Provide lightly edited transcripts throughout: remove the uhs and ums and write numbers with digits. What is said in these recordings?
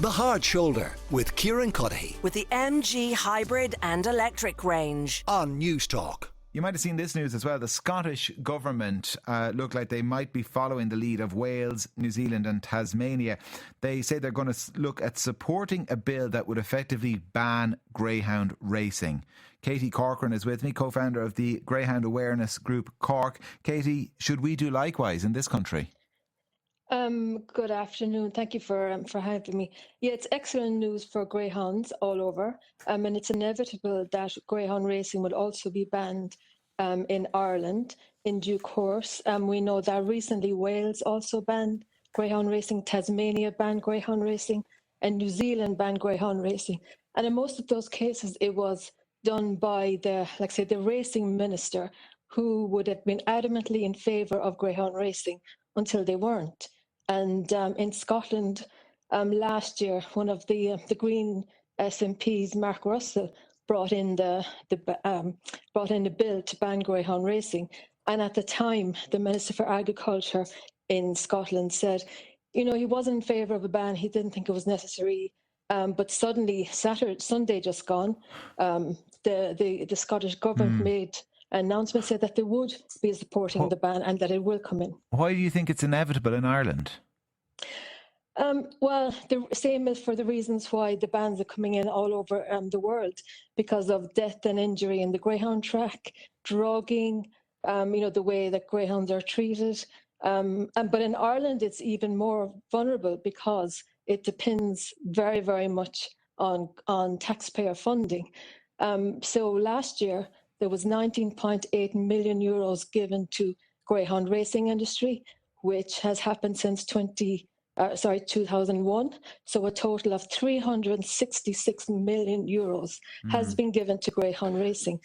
The Hard Shoulder with Kieran Cuddihy with the MG hybrid and electric range on Newstalk. You might have seen this news as well. The Scottish government look like they might be following the lead of Wales, New Zealand and Tasmania. They say they're going to look at supporting a bill that would effectively ban greyhound racing. Katie Corcoran is with me, co-founder of the Greyhound Awareness Group Cork. Katie, should we do likewise in this country? Good afternoon. Thank you for having me. Yeah, it's excellent news for greyhounds all over, and it's inevitable that greyhound racing will also be banned in Ireland in due course. We know that recently Wales also banned greyhound racing, Tasmania banned greyhound racing, and New Zealand banned greyhound racing. And in most of those cases, it was done by the racing minister, who would have been adamantly in favour of greyhound racing until they weren't. And in Scotland last year, one of the Green SMPs, Mark Russell, brought in the bill to ban greyhound racing. And at the time, the Minister for Agriculture in Scotland said, he wasn't in favour of a ban. He didn't think it was necessary. But suddenly, Sunday just gone, the Scottish government made an announcement, said that they would be supporting the ban and that it will come in. Why do you think it's inevitable in Ireland? Well, the same as for the reasons why the bans are coming in all over the world, because of death and injury in the greyhound track, drugging, the way that greyhounds are treated. But in Ireland, it's even more vulnerable because it depends very, very much on taxpayer funding. So last year, there was 19.8 million euros given to greyhound racing industry, which has happened since 2001. So a total of 366 million euros has been given to greyhound racing.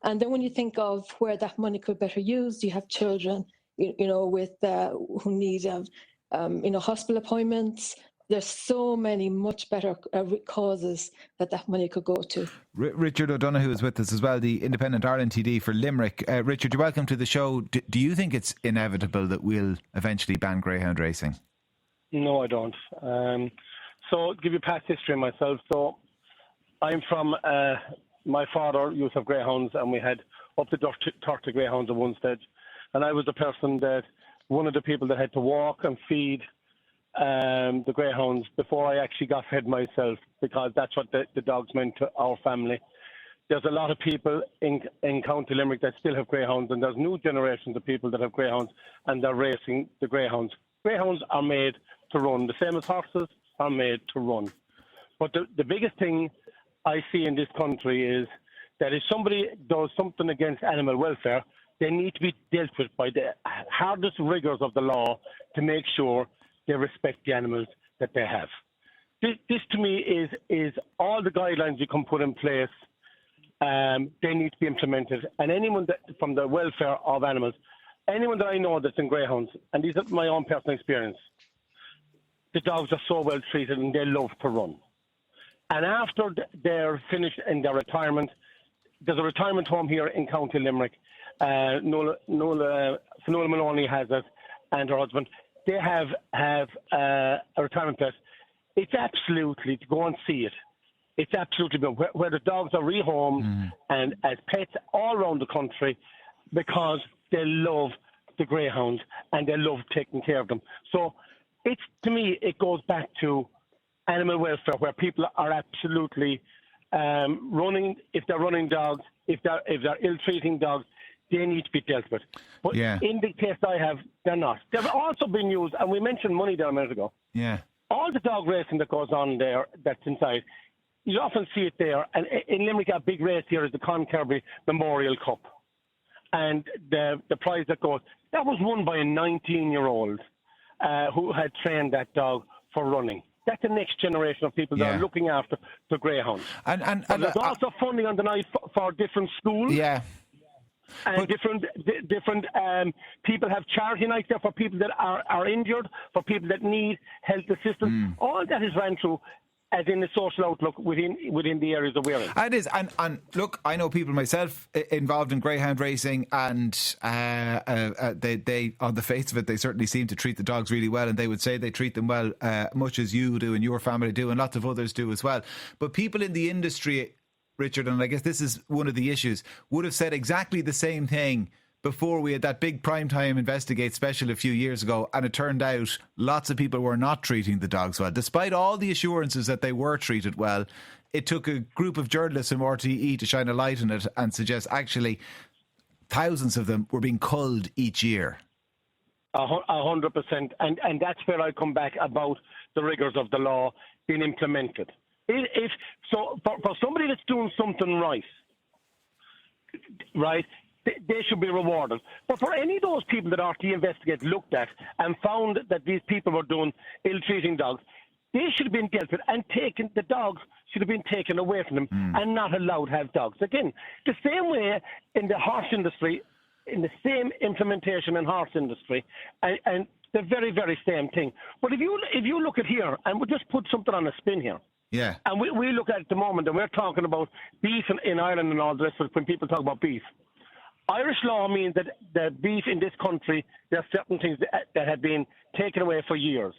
And then when you think of where that money could be better used, you have children, with who need, hospital appointments. There's so many much better causes that money could go to. Richard O'Donoghue is with us as well, the Independent Ireland TD for Limerick. Richard, you're welcome to the show. Do you think it's inevitable that we'll eventually ban greyhound racing? No, I don't. So, to give you past history myself, so I'm from, my father used to have greyhounds, and we had up to 30 greyhounds at one stage. And I was one of the people that had to walk and feed the greyhounds before I actually got fed myself, because that's what the dogs meant to our family. There's a lot of people in County Limerick that still have greyhounds, and there's new generations of people that have greyhounds, and they're racing the greyhounds. Greyhounds are made to run, the same as horses are made to run. But the biggest thing I see in this country is that if somebody does something against animal welfare, they need to be dealt with by the hardest rigours of the law to make sure they respect the animals that they have. This to me is all the guidelines you can put in place. They need to be implemented. And anyone from the welfare of animals, anyone that I know that's in greyhounds, and these are my own personal experience, the dogs are so well treated and they love to run. And after they're finished in their retirement, there's a retirement home here in County Limerick. Nola Maloney has it, and her husband. They have a retirement place. It's absolutely, to go and see it, it's absolutely where the dogs are rehomed and as pets all around the country, because they love the greyhounds and they love taking care of them. So to me, it goes back to animal welfare, where people are absolutely running. If they're running dogs, if they're ill-treating dogs, they need to be dealt with. But in the case I have, they're not. They've also been used, and we mentioned money there a minute ago. Yeah. All the dog racing that goes on there, that's inside, you often see it there. And in Limerick, a big race here is the Con-Kirby Memorial Cup. And the prize that goes, that was won by a 19-year-old who had trained that dog for running. That's the next generation of people that are looking after the greyhounds. And there's also funding on the night for different schools. Yeah. And different people have charity nights there for people that are injured, for people that need health assistance. All that is ran through. as in the social outlook within the areas that we're in. It is, and look, I know people myself involved in greyhound racing, and they on the face of it, they certainly seem to treat the dogs really well, and they would say they treat them well, much as you do and your family do, and lots of others do as well. But people in the industry, Richard, and I guess this is one of the issues, would have said exactly the same thing before we had that big Primetime Investigate special a few years ago, and it turned out lots of people were not treating the dogs well. Despite all the assurances that they were treated well, it took a group of journalists from RTE to shine a light on it and suggest actually thousands of them were being culled each year. 100%. And that's where I come back about the rigours of the law being implemented. For somebody that's doing something right, they should be rewarded. But for any of those people that RTE Investigate looked at and found that these people were doing ill-treating dogs, they should have been dealt with, and the dogs should have been taken away from them and not allowed to have dogs. Again, the same way in the horse industry, in the same implementation in horse industry, and the very, very same thing. But if you look at here, and we'll just put something on a spin here, yeah, and we look at the moment, and we're talking about beef in Ireland and all the rest of it when people talk about beef. Irish law means that the beef in this country, there are certain things that have been taken away for years.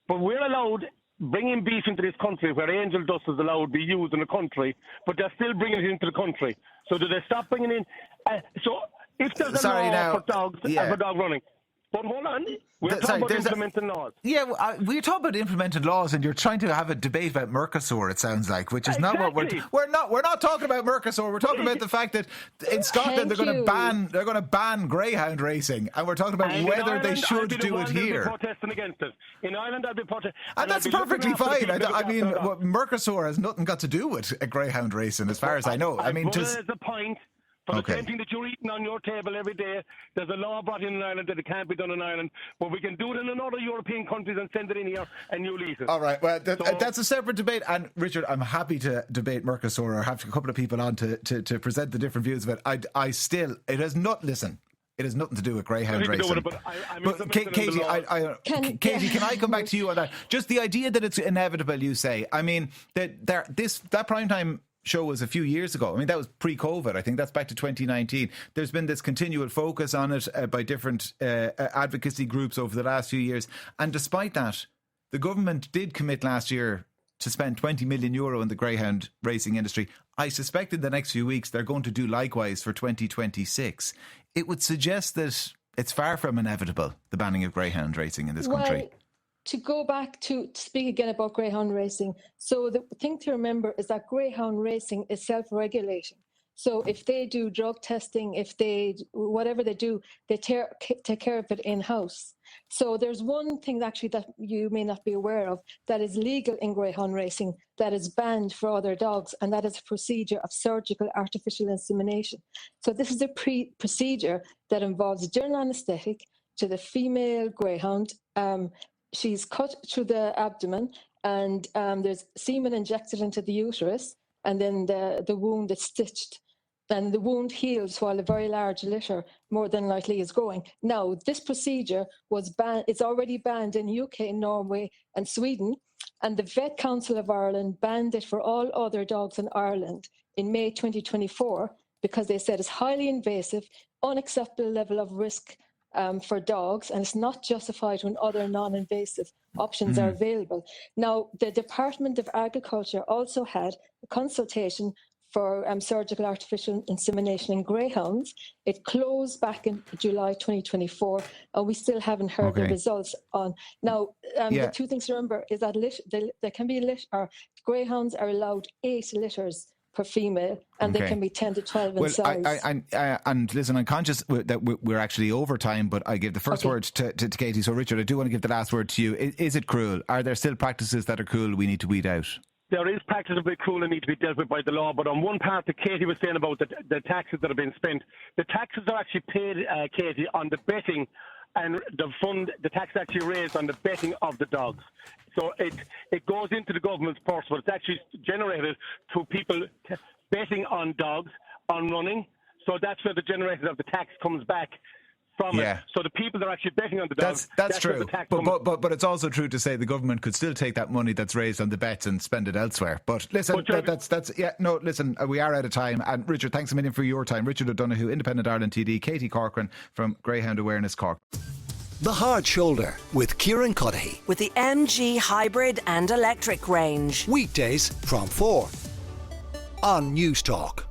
But we're allowed bringing beef into this country where angel dust is allowed to be used in the country, but they're still bringing it into the country. So do they stop bringing in? So if there's a law for dogs and for dog running, but hold on, we're talking about implementing laws. Yeah, we're talking about implementing laws, and you're trying to have a debate about Mercosur, it sounds like, which is not what we're not talking about Mercosur. We're talking about the fact that in Scotland they're going to ban greyhound racing, and we're talking about whether they should do it here. Protesting against it. In Ireland, I'll be protesting, and that's perfectly fine. I mean, Mercosur has nothing got to do with greyhound racing, as far as I know. I mean, there's a point. For the same thing that you're eating on your table every day, there's a law brought in Ireland that it can't be done in Ireland, but we can do it in other European countries and send it in here and you'll eat it. All right, well, that's a separate debate. And Richard, I'm happy to debate Mercosur or have a couple of people on to present the different views of it. It has nothing to do with greyhound racing. But Katie, can I come back to you on that? Just the idea that it's inevitable, you say. I mean, that primetime show was a few years ago. I mean, that was pre-COVID. I think that's back to 2019. There's been this continual focus on it by different advocacy groups over the last few years. And despite that, the government did commit last year to spend €20 million in the greyhound racing industry. I suspect in the next few weeks they're going to do likewise for 2026. It would suggest that it's far from inevitable, the banning of greyhound racing in this country. To go back to speak again about greyhound racing, so the thing to remember is that greyhound racing is self-regulating. So if they do drug testing, whatever they do, they take care of it in-house. So there's one thing actually that you may not be aware of that is legal in greyhound racing that is banned for other dogs, and that is a procedure of surgical artificial insemination. So this is a procedure that involves general anaesthetic to the female greyhound. She's cut through the abdomen, and there's semen injected into the uterus, and then the wound is stitched. And the wound heals while a very large litter, more than likely, is growing. Now, this procedure was banned. It's already banned in UK, Norway, and Sweden. And the Vet Council of Ireland banned it for all other dogs in Ireland in May 2024 because they said it's highly invasive, unacceptable level of risk for dogs, and it's not justified when other non-invasive options are available. Now, the Department of Agriculture also had a consultation for surgical artificial insemination in greyhounds. It closed back in July 2024, and we still haven't heard the results on. Now, the two things to remember is that there can be greyhounds are allowed 8 litters per female, and they can be 10 to 12 in size. And listen, I'm conscious that we're actually over time, but I give the first word to Katie. So, Richard, I do want to give the last word to you. Is it cruel? Are there still practices that are cruel we need to weed out? There is practices that are cruel and need to be dealt with by the law, but on one part that Katie was saying about the taxes that have been spent, the taxes are actually paid, Katie, on the betting, and the tax is actually raised on the betting of the dogs. So it goes into the government's purse, but it's actually generated through people betting on dogs, on running. So that's where the generator of the tax comes back from Yeah. it. So the people that are actually betting on the dogs, That's where true. the tax comes. But it's also true to say the government could still take that money that's raised on the bets and spend it elsewhere. But listen, listen, we are out of time. And Richard, thanks a million for your time. Richard O'Donoghue, Independent Ireland TD, Katie Corcoran from Greyhound Awareness Cork. The Hard Shoulder with Kieran Cuddihy. With the MG hybrid and electric range. Weekdays from 4 on Newstalk.